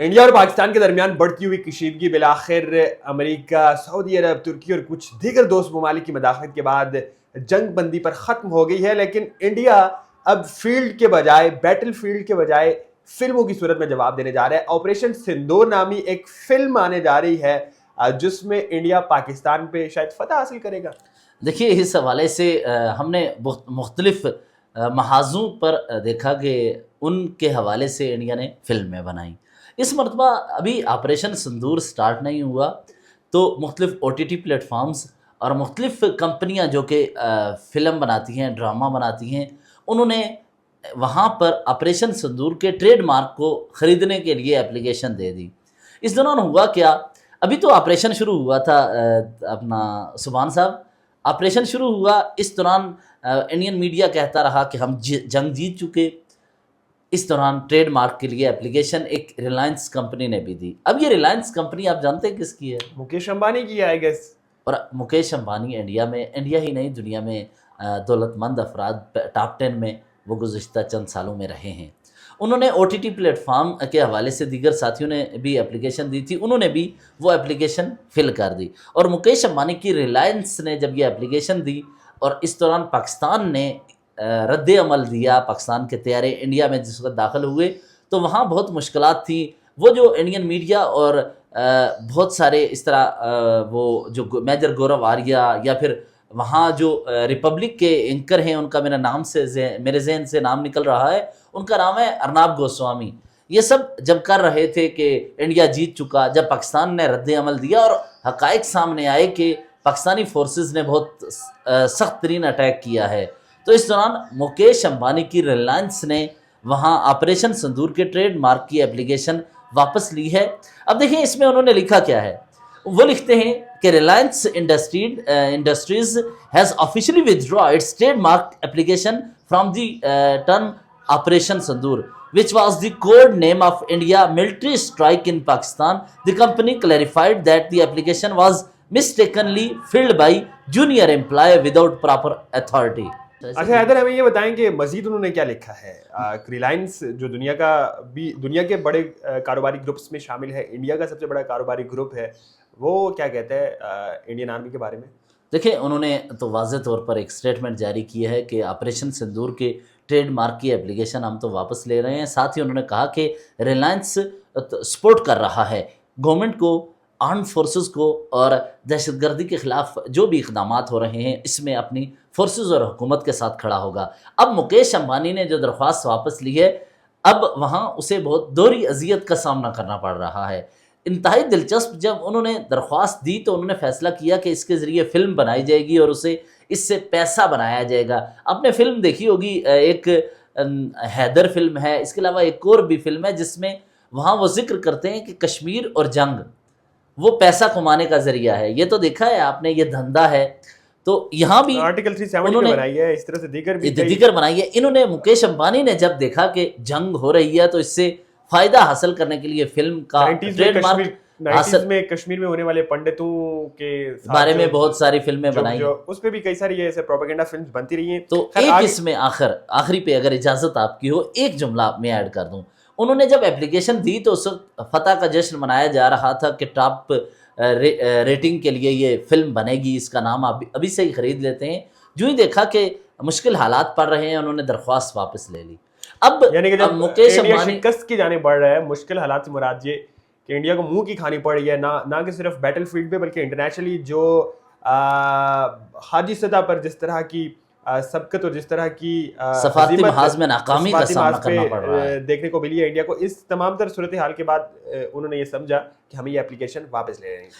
India اور پاکستان کے درمیان بڑھتی ہوئی کشیدگی بالآخر امریکہ، سعودی عرب، ترکی اور کچھ دیگر دوست ممالک کی مداخلت کے بعد جنگ بندی پر ختم ہو گئی ہے، لیکن انڈیا اب فیلڈ کے بجائے، بیٹل فیلڈ کے بجائے فلموں کی صورت میں جواب دینے جا رہا ہے۔ آپریشن سندور نامی ایک فلم آنے جا رہی ہے جس میں انڈیا پاکستان پہ شاید فتح حاصل کرے گا۔ دیکھیے، اس حوالے سے ہم نے مختلف محاذوں پر دیکھا کہ ان کے حوالے سے انڈیا نے فلمیں بنائیں۔ اس مرتبہ ابھی آپریشن سندور سٹارٹ نہیں ہوا تو مختلف OTT پلیٹ فارمز اور مختلف کمپنیاں جو کہ فلم بناتی ہیں، ڈرامہ بناتی ہیں، انہوں نے وہاں پر آپریشن سندور کے ٹریڈ مارک کو خریدنے کے لیے اپلیکیشن دے دی۔ اس دوران ہوا کیا، ابھی تو آپریشن شروع ہوا تھا اپنا سبحان صاحب، آپریشن شروع ہوا، اس دوران انڈین میڈیا کہتا رہا کہ ہم جنگ جیت چکے۔ اس دوران ٹریڈ مارک کے لیے اپلیکیشن ایک ریلائنس کمپنی نے بھی دی۔ اب یہ ریلائنس کمپنی آپ جانتے ہیں کس کی ہے؟ مکیش امبانی کی ہے آئی گیس۔ اور مکیش امبانی انڈیا ہی نہیں دنیا میں دولت مند افراد ٹاپ 10 میں وہ گزشتہ چند سالوں میں رہے ہیں۔ انہوں نے OTT پلیٹ فارم کے حوالے سے دیگر ساتھیوں نے بھی اپلیکیشن دی تھی، انہوں نے بھی وہ اپلیکیشن فل کر دی، اور مکیش امبانی کی ریلائنس نے جب یہ اپلیکیشن دی اور اس دوران پاکستان نے رد عمل دیا، پاکستان کے طیارے انڈیا میں جس وقت داخل ہوئے تو وہاں بہت مشکلات تھیں۔ وہ جو انڈین میڈیا اور بہت سارے اس طرح وہ جو میجر گورو آریہ یا پھر وہاں جو ریپبلک کے اینکر ہیں، ان کا میرے ذہن سے نام نکل رہا ہے، ان کا نام ہے ارناب گوسوامی، یہ سب جب کر رہے تھے کہ انڈیا جیت چکا، جب پاکستان نے رد عمل دیا اور حقائق سامنے آئے کہ پاکستانی فورسز نے بہت سخت ترین اٹیک کیا ہے، تو اس دوران مکیش امبانی کی ریلائنس نے وہاں آپریشن سندور کے ٹریڈ مارک کی اپلیکیشن واپس لی ہے۔ اب دیکھیں اس میں انہوں نے لکھا کیا ہے، وہ لکھتے ہیں کہ Reliance industries has officially withdraw its trade mark application from the term operation Sindoor which was the code name of India military strike in Pakistan. The company clarified that the application was mistakenly filled by junior employee without proper authority. اچھا حیدر، ہمیں یہ بتائیں کہ مزید انہوں نے کیا لکھا ہے۔ ریلائنس جو دنیا کے بڑے کاروباری گروپس میں شامل ہے، انڈیا کا سب سے بڑا کاروباری گروپ ہے، وہ کیا کہتا ہے انڈین آرمی کے بارے میں؟ دیکھیں، انہوں نے تو واضح طور پر ایک سٹیٹمنٹ جاری کی ہے کہ آپریشن سندور کے ٹریڈ مارک کی اپلیکیشن ہم تو واپس لے رہے ہیں۔ ساتھ ہی انہوں نے کہا کہ ریلائنس سپورٹ کر رہا ہے گورنمنٹ کو، آرم فورسز کو، اور دہشت گردی کے خلاف جو بھی اقدامات ہو رہے ہیں اس میں اپنی فورسز اور حکومت کے ساتھ کھڑا ہوگا۔ اب مکیش امبانی نے جو درخواست واپس لی ہے، اب وہاں اسے بہت دوہری اذیت کا سامنا کرنا پڑ رہا ہے۔ انتہائی دلچسپ، جب انہوں نے درخواست دی تو انہوں نے فیصلہ کیا کہ اس کے ذریعے فلم بنائی جائے گی اور اسے اس سے پیسہ بنایا جائے گا۔ آپ نے فلم دیکھی ہوگی، ایک حیدر فلم ہے، اس کے علاوہ ایک اور بھی فلم ہے جس میں وہاں وہ ذکر کرتے ہیں کہ کشمیر اور جنگ وہ پیسہ کمانے کا ذریعہ ہے۔ یہ تو دیکھا ہے آپ نے، یہ دھندا ہے۔ تو یہاں بھی آرٹیکل 370 بنائی ہے، اس طرح سے دیگر بنائی ہے۔ انہوں نے مکیش امبانی نے جب دیکھا کہ جنگ ہو رہی ہے تو اس سے فائدہ حاصل کرنے کے لیے فلم کا ٹریڈ مارک حاصل میں کشمیر میں ہونے والے پنڈتوں کے بارے میں بہت ساری فلمیں بنائی، اس پہ بھی کئی ساری ایسے پروپیگنڈا فلمز بنتی رہی ہیں۔ تو ایک اس میں آخری پہ اگر اجازت آپ کی ہو، ایک جملہ میں ایڈ کر دوں۔ انہوں نے جب اپلیکیشن دی تو اس وقت فتح کا جشن منایا جا رہا تھا کہ ٹاپ ریٹنگ کے لیے یہ فلم بنے گی، اس کا نام ابھی سے ہی خرید لیتے ہیں۔ جو ہی دیکھا کہ مشکل حالات پڑ رہے ہیں، انہوں نے درخواست واپس لے لی۔ اب یعنی کہ جب مکیش انڈیا امبانی شکست کی جانے بڑھ رہا ہے، مشکل حالات سے مراد یہ کہ انڈیا کو منہ کی کھانی پڑ رہی ہے، نہ کہ صرف بیٹل فیلڈ پہ بلکہ انٹرنیشنلی جو خارجی سطح پر جس طرح کی سبقت اور جس طرح کی سفارتی محاذ میں ناکامی کا سامنا کرنا پڑ رہا ہے دیکھنے کو ملی ہے انڈیا کو، اس تمام تر صورتحال کے بعد انہوں نے یہ سمجھا کہ ہمیں یہ اپلیکیشن واپس لے رہے ہیں۔